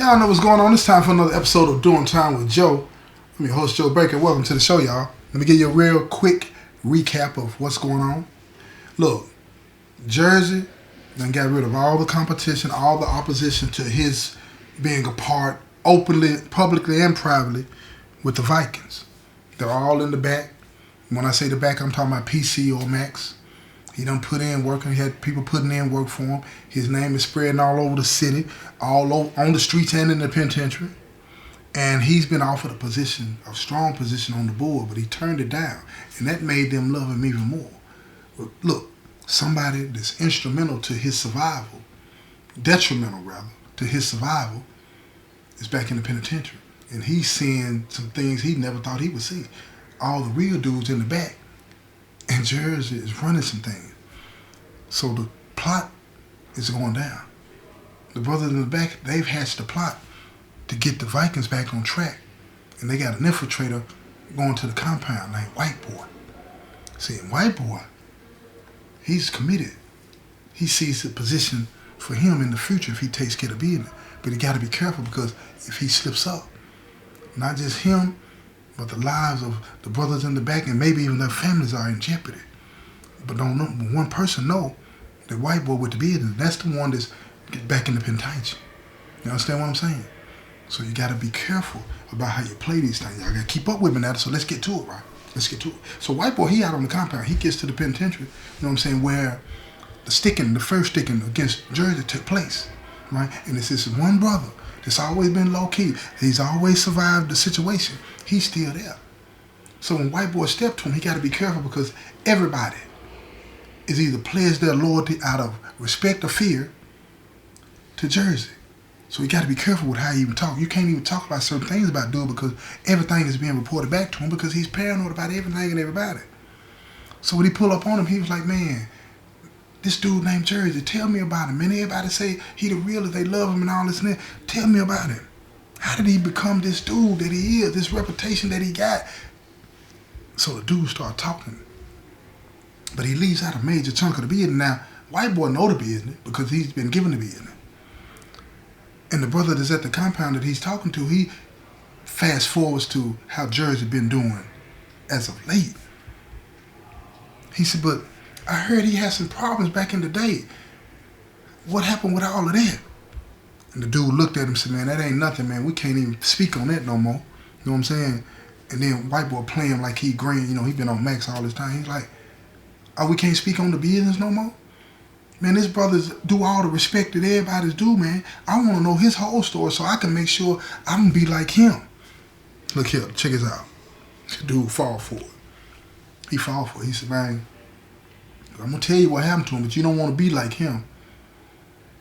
Y'all know what's going on. It's time for another episode of Doing Time with Joe. I'm your host, Joe Baker. Welcome to the show, y'all. Let me give you a real quick recap of what's going on. Look, Jersey done got rid of all the competition, all the opposition to his being a part, openly, publicly, and privately, with the Vikings. They're all in the back. When I say the back, I'm talking about PC or Max. He done put in work, and he had people putting in work for him. His name is spreading all over the city, all over, on the streets and in the penitentiary. And he's been offered a strong position on the board, but he turned it down. And that made them love him even more. But look, somebody that's instrumental to his survival, detrimental rather, to his survival, is back in the penitentiary. And he's seeing some things he never thought he would see. All the real dudes in the back. And Jersey is running some things. So the plot is going down. The brothers in the back, they've hatched a plot to get the Vikings back on track. And they got an infiltrator going to the compound named White Boy. See, White Boy, he's committed. He sees the position for him in the future if he takes care of business. But he got to be careful because if he slips up, not just him, but the lives of the brothers in the back and maybe even their families are in jeopardy. But don't know, one person know the White Boy with the business. That's the one that's back in the penitentiary. You understand what I'm saying? So you got to be careful about how you play these things. Y'all got to keep up with me now. So let's get to it, right? Let's get to it. So White Boy, he out on the compound. He gets to the penitentiary. You know what I'm saying? Where the first sticking against Jersey took place, right? And it's this one brother that's always been low key. He's always survived the situation. He's still there. So when White Boy stepped to him, he got to be careful because everybody is either pledged their loyalty out of respect or fear to Jersey. So you got to be careful with how you even talk. You can't even talk about certain things about dude because everything is being reported back to him because he's paranoid about everything and everybody. So when he pulled up on him, he was like, man, this dude named Jersey, tell me about him. Man, everybody say he the realest, they love him and all this and that. Tell me about him. How did he become this dude that he is, this reputation that he got? So the dude started talking. But he leaves out a major chunk of the business. Now, White Boy know the business because he's been given the business. And the brother that's at the compound that he's talking to, he fast forwards to how Jersey been doing as of late. He said, but I heard he had some problems back in the day. What happened with all of that? And the dude looked at him and said, man, that ain't nothing, man. We can't even speak on that no more. You know what I'm saying? And then White Boy playing like he green. You know, he been on Max all this time. He's like, oh, we can't speak on the business no more? Man, this brother's do all the respect that everybody's do, man. I want to know his whole story so I can make sure I don't be like him. Look here, check this out. The dude fall for it. He fall for it. He said, man, I'm going to tell you what happened to him, but you don't want to be like him.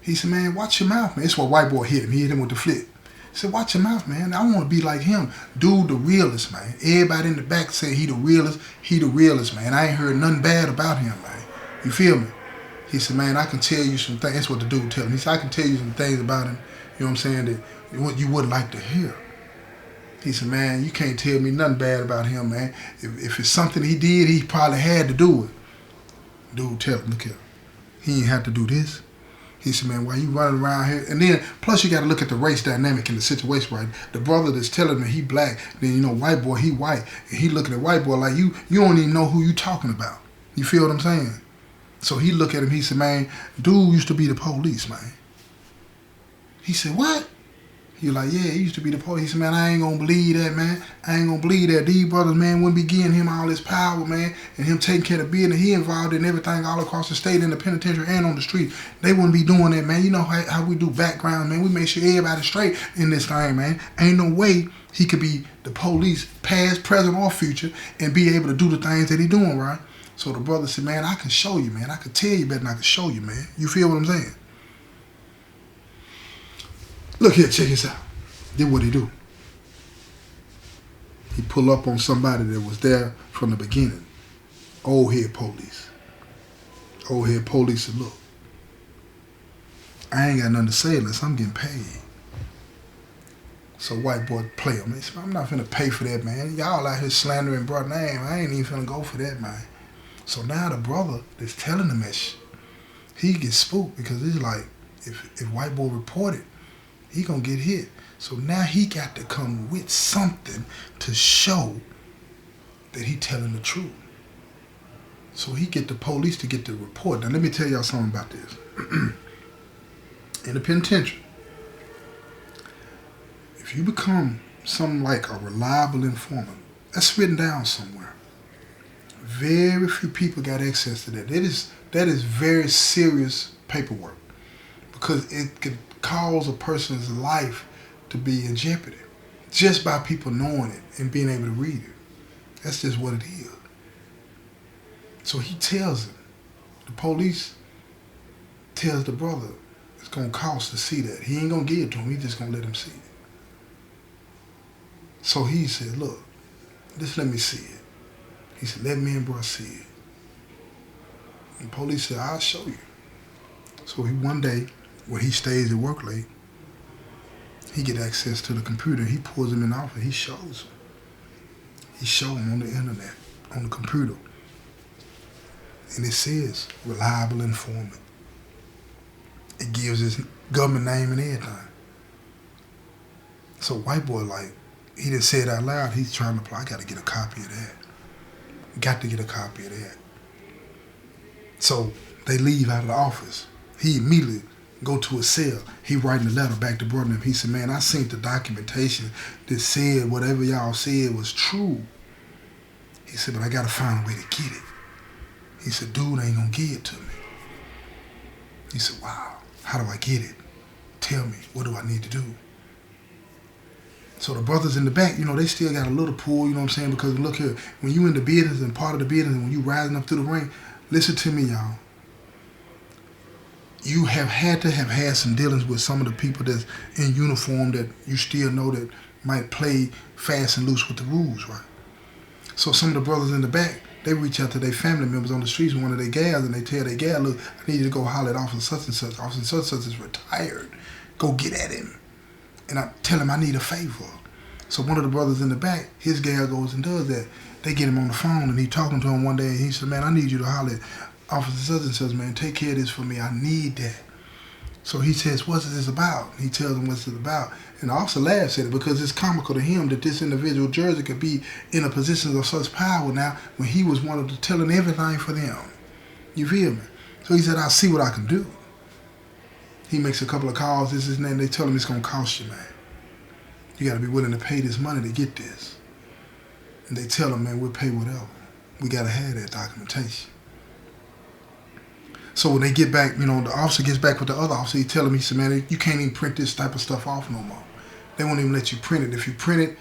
He said, man, watch your mouth, man. That's what White Boy hit him. He hit him with the flip. He said, watch your mouth, man. I want to be like him. Dude, the realest, man. Everybody in the back said he the realest, man. I ain't heard nothing bad about him, man. You feel me? He said, man, I can tell you some things. That's what the dude tell him. He said, I can tell you some things about him, you know what I'm saying, that what you wouldn't like to hear. He said, man, you can't tell me nothing bad about him, man. If it's something he did, he probably had to do it. Dude tell him, look here, he ain't have to do this. He said, man, why you running around here? And then, plus you got to look at the race dynamic in the situation, right? The brother that's telling me he black, then, you know, White Boy, he white. And he looking at White Boy like, you don't even know who you talking about. You feel what I'm saying? So he look at him, he said, man, dude used to be the police, man. He said, what? He like, yeah, he used to be the police. He said, man, I ain't gonna believe that, man. I ain't gonna believe that. These brothers, man, wouldn't be giving him all this power, man, and him taking care of business. He involved in everything all across the state, in the penitentiary and on the street. They wouldn't be doing that, man. You know how we do background, man. We make sure everybody's straight in this thing, man. Ain't no way he could be the police, past, present, or future, and be able to do the things that he doing, right? So the brother said, man, I can show you, man. I can tell you better than I can show you, man. You feel what I'm saying? Look here, check this out. Did what he do. He pull up on somebody that was there from the beginning. Old head police. Old head police said, look, I ain't got nothing to say unless I'm getting paid. So White Boy play him. He said, I'm not finna pay for that, man. Y'all out here slandering brother name. I ain't even finna go for that, man. So now the brother that's telling him that shit, he gets spooked because he's like, if White Boy reported he gonna get hit. So now he got to come with something to show that he telling the truth. So he get the police to get the report. Now let me tell y'all something about this. In the penitentiary, if you become something like a reliable informant, that's written down somewhere. Very few people got access to that. That is very serious paperwork, because it could cause a person's life to be in jeopardy just by people knowing it and being able to read it. That's just what it is. So he tells him, the police tells the brother it's going to cost to see that. He ain't going to give it to him. He just going to let him see it. So he said, look, just let me see it. He said, let me and bro see it. And the police said, I'll show you. So one day, when he stays at work late, he get access to the computer. He pulls him in the office. He shows him. He showed him on the internet, on the computer. And it says, reliable informant. It gives his government name and everything. So white boy, like, he didn't say it out loud. He's trying to apply. I got to get a copy of that. Got to get a copy of that. So they leave out of the office. He immediately go to a cell. He writing a letter back to brother. He said, man, I seen the documentation that said whatever y'all said was true. He said, but I got to find a way to get it. He said, dude ain't going to give it to me. He said, wow, how do I get it? Tell me, what do I need to do? So the brothers in the back, they still got a little pull, you know what I'm saying? Because look here, when you in the business and part of the business, and when you rising up through the ring, listen to me, y'all. You have had to have had some dealings with some of the people that's in uniform that you still know that might play fast and loose with the rules, right? So some of the brothers in the back, they reach out to their family members on the streets with one of their gals, and they tell their gal, look, I need you to go holler at Officer such and such. Officer such and such is retired. Go get at him. And I tell him I need a favor. So one of the brothers in the back, his gal goes and does that. They get him on the phone, and he talking to him one day, and he said, man, I need you to holler at Officer such and such, man. Take care of this for me. I need that. So he says, what's this about? He tells him what's it about. And the officer laughs at it because it's comical to him that this individual, Jersey, could be in a position of such power now when he was one of the telling everything for them. You feel me? So he said, I'll see what I can do. He makes a couple of calls, this and that, and they tell him it's going to cost you, man. You got to be willing to pay this money to get this. And they tell him, man, we'll pay whatever. We got to have that documentation. So when they get back, the officer gets back with the other officer. He tell him, he said, man, you can't even print this type of stuff off no more. They won't even let you print it. If you print it,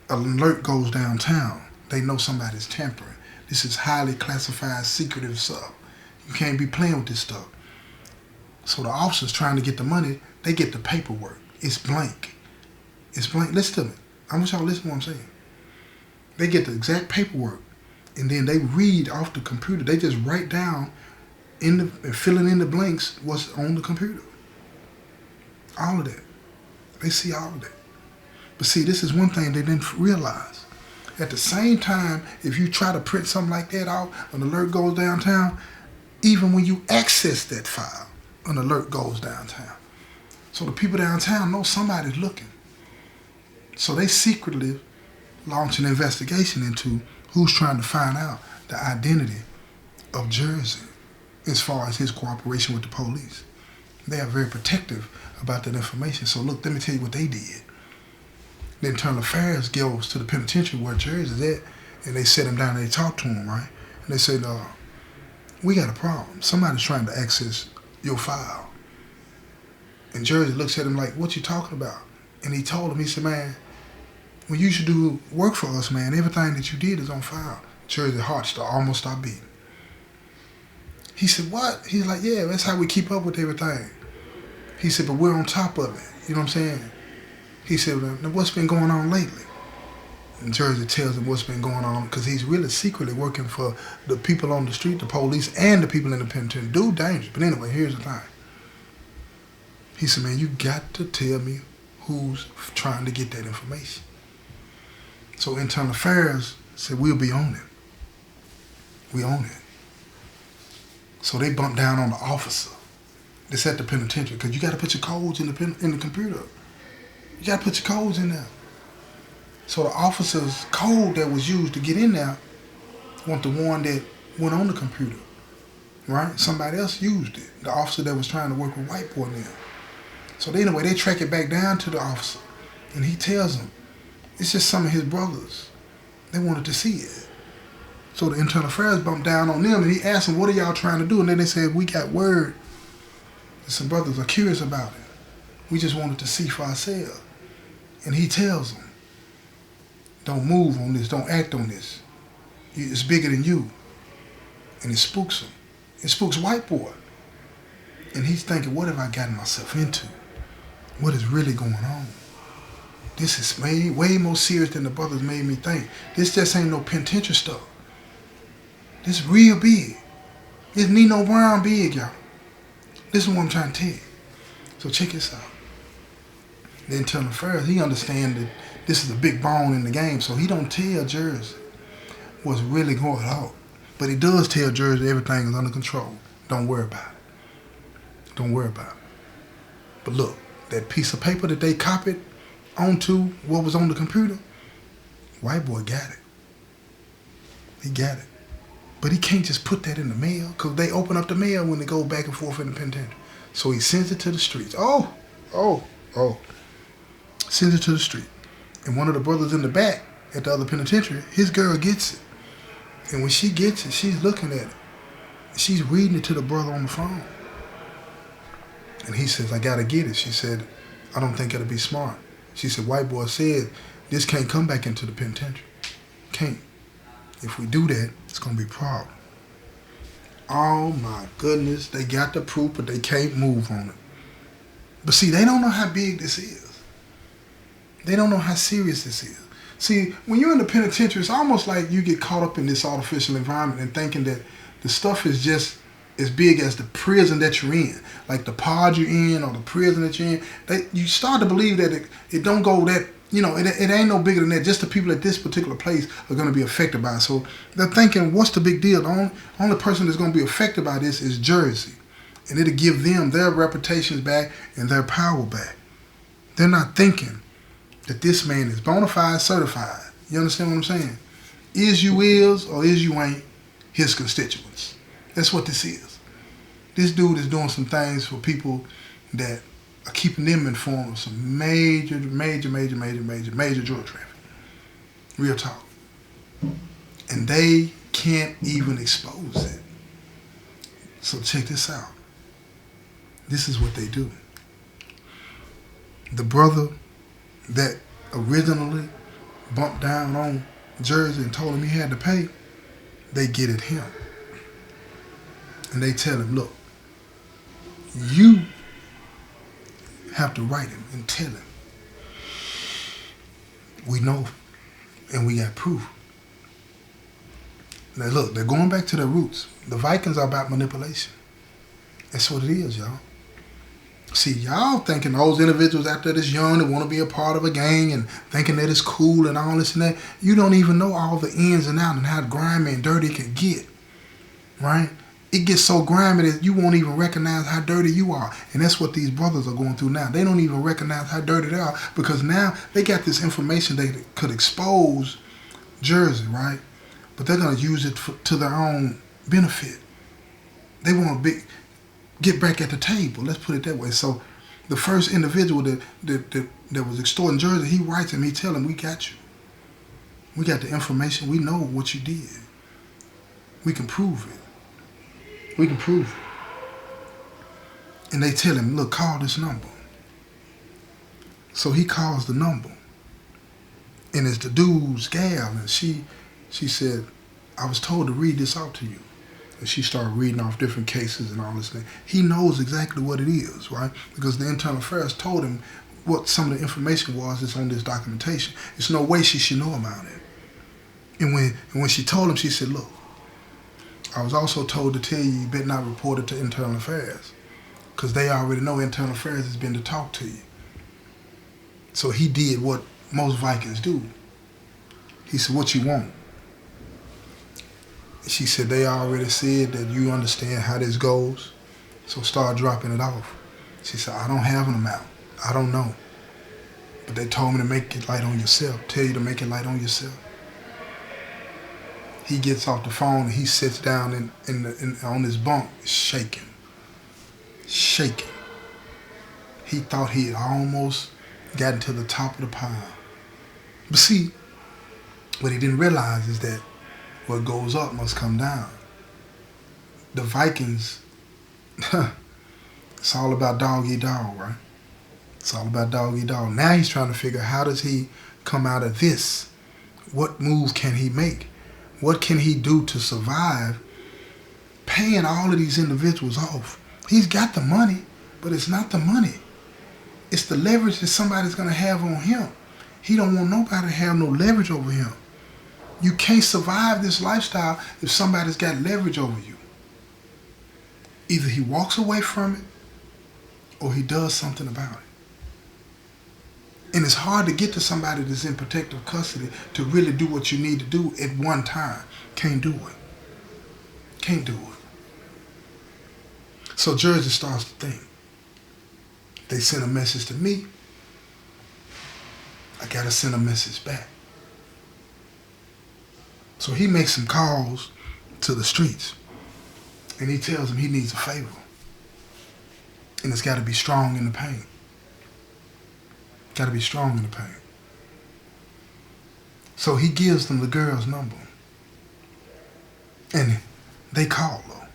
an alert goes downtown. They know somebody's tampering. This is highly classified, secretive stuff. You can't be playing with this stuff. So the officers trying to get the money, they get the paperwork. It's blank. It's blank. Listen to me. I want y'all to listen to what I'm saying. They get the exact paperwork, and then they read off the computer. They just write down and filling in the blanks what's on the computer. All of that. They see all of that. But see, this is one thing they didn't realize. At the same time, if you try to print something like that out, an alert goes downtown, even when you access that file, an alert goes downtown. So the people downtown know somebody's looking. So they secretly launch an investigation into who's trying to find out the identity of Jersey as far as his cooperation with the police. They are very protective about that information. So look, let me tell you what they did. The Internal Affairs goes to the penitentiary where Jersey's at, and they sit him down and they talk to him, right? And they say, we got a problem. Somebody's trying to access your file. And Jersey looks at him like, what you talking about? And he told him, he said, man, when you should do work for us, man, everything that you did is on file. Jersey's heart almost stopped beating. He said, what? He's like, yeah, that's how we keep up with everything. He said, but we're on top of it. You know what I'm saying? He said, now what's been going on lately? And Jersey tells him what's been going on because he's really secretly working for the people on the street, the police, and the people in the penitentiary. Dude, dangerous. But anyway, here's the thing. He said, man, you got to tell me who's trying to get that information. So Internal Affairs said, we'll be on it. We own it. So they bumped down on the officer that's at the penitentiary because you got to put your codes in the computer. You got to put your codes in there. So the officer's code that was used to get in there wasn't the one that went on the computer, right? Somebody else used it. The officer that was trying to work with white boy now. So anyway, they track it back down to the officer, and he tells them it's just some of his brothers. They wanted to see it. So the internal affairs bumped down on them, and he asked them, "What are y'all trying to do?" And then they said, "We got word that some brothers are curious about it. We just wanted to see for ourselves." And he tells them, "Don't move on this. Don't act on this. It's bigger than you." And it spooks him. It spooks white boy. And he's thinking, what have I gotten myself into? What is really going on? This is way more serious than the brothers made me think. This just ain't no penitentiary stuff. This real big. This Nino Brown big, y'all. This is what I'm trying to tell you. So check this out. The internal affairs, he understands that this is a big bone in the game, so he don't tell Jersey what's really going on. But he does tell Jersey everything is under control. Don't worry about it. Don't worry about it. But look, that piece of paper that they copied onto what was on the computer, white boy got it. He got it. But he can't just put that in the mail, because they open up the mail when they go back and forth in the penitentiary. So he sends it to the streets. Sends it to the street. And one of the brothers in the back at the other penitentiary, his girl gets it. And when she gets it, she's looking at it. She's reading it to the brother on the phone. And he says, "I gotta get it." She said, "I don't think it'll be smart." She said, "White boy said this can't come back into the penitentiary. Can't. If we do that, it's gonna be a problem." Oh my goodness, they got the proof, but they can't move on it. But see, they don't know how big this is. They don't know how serious this is. See, when you're in the penitentiary, it's almost like you get caught up in this artificial environment and thinking that the stuff is just as big as the prison that you're in. Like the pod you're in or the prison that you're in. You start to believe that it don't go that, it ain't no bigger than that. Just the people at this particular place are going to be affected by it. So they're thinking, what's the big deal? The only person that's going to be affected by this is Jersey. And it'll give them their reputations back and their power back. They're not thinking that this man is bona fide certified. You understand what I'm saying? Is you is or is you ain't his constituents. That's what this is. This dude is doing some things for people that are keeping them informed of some major drug trafficking. Real talk. And they can't even expose it. So check this out. This is what they do. The brother that originally bumped down on Jersey and told him he had to pay, they get at him. And they tell him, look, you have to write him and tell him. We know and we got proof. Now look, they're going back to their roots. The Vikings are about manipulation. That's what it is, y'all. See, y'all thinking those individuals out there that's young that want to be a part of a gang and thinking that it's cool and all this and that, you don't even know all the ins and outs and how grimy and dirty it can get, right? It gets so grimy that you won't even recognize how dirty you are. And that's what these brothers are going through now. They don't even recognize how dirty they are because now they got this information that could expose Jersey, right? But they're going to use it to their own benefit. They want to get back at the table. Let's put it that way. So the first individual that was extorting Jersey, he writes him, he tell him, we got you. We got the information. We know what you did. We can prove it. We can prove it. And they tell him, look, call this number. So he calls the number. And it's the dude's gal. And she said, I was told to read this out to you. And she started reading off different cases and all this thing. He knows exactly what it is, right? Because the internal affairs told him what some of the information was that's on this documentation. There's no way she should know about it. And when she told him, she said, look, I was also told to tell you better not report it to internal affairs because they already know internal affairs has been to talk to you. So he did what most Vikings do. He said, what you want? She said, they already said that you understand how this goes, so start dropping it off. She said, I don't have an amount. I don't know. But they told me to make it light on yourself. Tell you to make it light on yourself. He gets off the phone and he sits down on his bunk, shaking. Shaking. He thought he had almost gotten to the top of the pile. But see, what he didn't realize is that what goes up must come down. The Vikings, it's all about dog eat dog, right? It's all about dog eat dog. Now he's trying to figure out how does he come out of this? What moves can he make? What can he do to survive paying all of these individuals off? He's got the money, but it's not the money. It's the leverage that somebody's going to have on him. He don't want nobody to have no leverage over him. You can't survive this lifestyle if somebody's got leverage over you. Either he walks away from it or he does something about it. And it's hard to get to somebody that's in protective custody to really do what you need to do at one time. Can't do it. Can't do it. So Jersey starts to think. They send a message to me. I gotta send a message back. So he makes some calls to the streets. And he tells them he needs a favor. And it's gotta be strong in the pain. Got to be strong in the pain. So he gives them the girl's number. And they call her.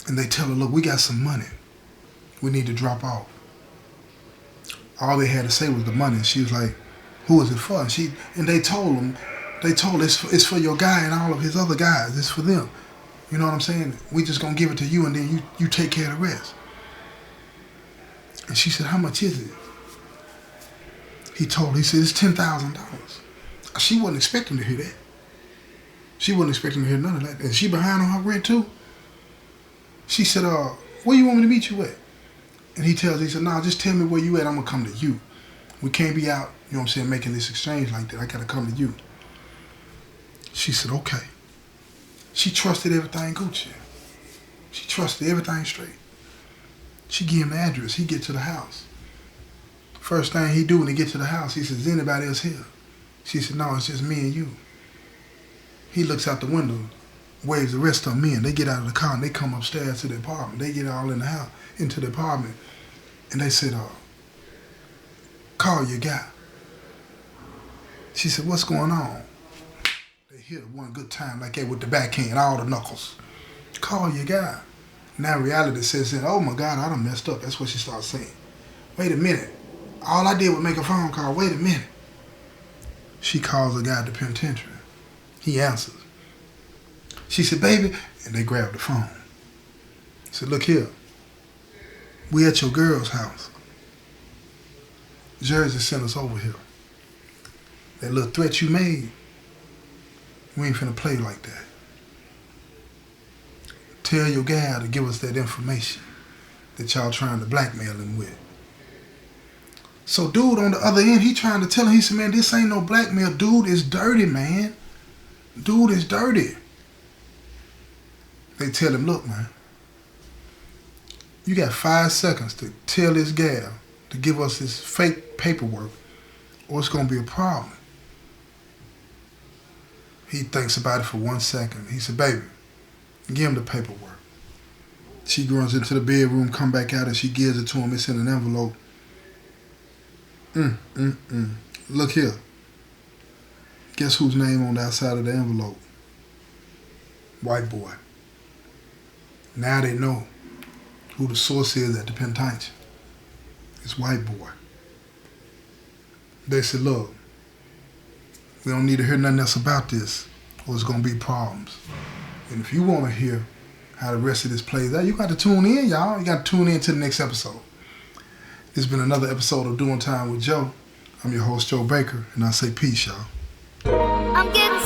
And they tell her, look, we got some money. We need to drop off. All they had to say was the money. And she was like, who is it for? And they told her it's for your guy and all of his other guys. It's for them. You know what I'm saying? We just going to give it to you and then you take care of the rest. And she said, how much is it? He said, it's $10,000. She wasn't expecting to hear that. She wasn't expecting to hear none of that. And she behind on her rent too. She said, where you want me to meet you at? And he said, no, just tell me where you at. I'm going to come to you. We can't be out, you know what I'm saying, making this exchange like that. I got to come to you. She said, okay. She trusted everything Gucci. She trusted everything straight. She gave him the address. He get to the house. First thing he do when he get to the house, he says, is anybody else here? She said, no, it's just me and you. He looks out the window, waves the rest of them in. They get out of the car and they come upstairs to the apartment. They get all in the house, into the apartment. And they said, call your guy. She said, what's going on? They hit one good time like that with the backhand, all the knuckles. Call your guy. Now reality says, oh my God, I done messed up. That's what she starts saying. Wait a minute. All I did was make a phone call. Wait a minute. She calls the guy at the penitentiary. He answers. She said, baby, and they grabbed the phone. He said, look here. We at your girl's house. Jersey sent us over here. That little threat you made, we ain't finna play like that. Tell your gal to give us that information that y'all trying to blackmail him with. So dude on the other end, he trying to tell him, he said, man, this ain't no blackmail. Dude is dirty, man. Dude is dirty. They tell him, look, man, you got 5 seconds to tell this gal to give us this fake paperwork or it's going to be a problem. He thinks about it for 1 second. He said, baby, give him the paperwork. She runs into the bedroom, come back out, and she gives it to him. It's in an envelope. Look here. Guess whose name on the outside of the envelope? White boy. Now they know who the source is at the penitentiary. It's white boy. They said, look, we don't need to hear nothing else about this or it's going to be problems. And if you want to hear how the rest of this plays out, you got to tune in, y'all. You got to tune in to the next episode. This has been another episode of Doing Time with Joe. I'm your host, Joe Baker, and I say peace, y'all. I'm getting